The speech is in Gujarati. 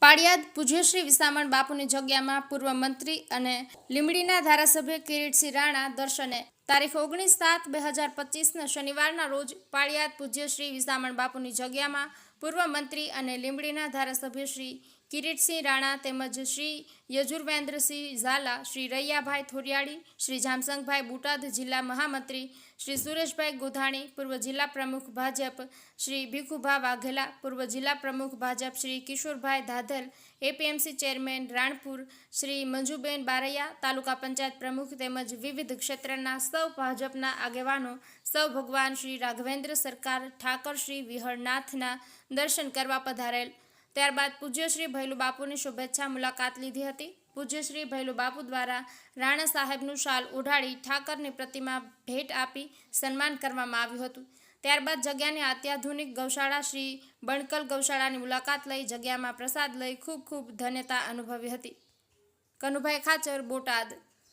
પાળિયાદ પૂજ્યશ્રી વિસામણ બાપુની જગ્યામાં પૂર્વ મંત્રી અને લીંબડીના ધારાસભ્ય કિરીટસિંહ રાણા દર્શને તારીખ 19/7/2025 શનિવારના રોજ પાળિયાદ પૂજ્યશ્રી વિસામણ બાપુની જગ્યામાં પૂર્વ મંત્રી અને લીંબડીના ધારાસભ્ય શ્રી કિરીટસિંહ રાણા તેમજ શ્રી યજુર્વેન્દ્રસિંહ ઝાલા, શ્રી રૈયાભાઈ થોરિયાળી, શ્રી જામસંગભાઈ બોટાદ જિલ્લા મહામંત્રી, શ્રી સુરેશભાઈ ગોધાણી પૂર્વ જિલ્લા પ્રમુખ ભાજપ, શ્રી ભીખુભા વાઘેલા પૂર્વ જિલ્લા પ્રમુખ ભાજપ, શ્રી કિશોરભાઈ ધાધલ એપીએમસી ચેરમેન રાણપુર, શ્રી મંજુબેન બારૈયા તાલુકા પંચાયત પ્રમુખ તેમજ વિવિધ ક્ષેત્રના સૌ ભાજપના આગેવાનો સૌ ભગવાન શ્રી રાઘવેન્દ્ર સરકાર ઠાકર શ્રી વિહળનાથના દર્શન કરવા પધારેલ. ત્યારબાદ પૂજ્યશ્રી ભૈલુ બાપુની શુભેચ્છા મુલાકાત લીધી હતી. પૂજ્યશ્રી ભૈલુ બાપુ દ્વારા રાણા સાહેબનું શાલ ઓઢાડી ઠાકરની પ્રતિમા ભેટ આપી સન્માન કરવામાં આવ્યું હતું. ત્યારબાદ જગ્યાની અત્યાધુનિક ગૌશાળા શ્રી બણકલ ગૌશાળાની મુલાકાત લઈ જગ્યામાં પ્રસાદ લઈ ખૂબ ધન્યતા અનુભવી હતી. કનુભાઈ ખાચર, બોટાદ.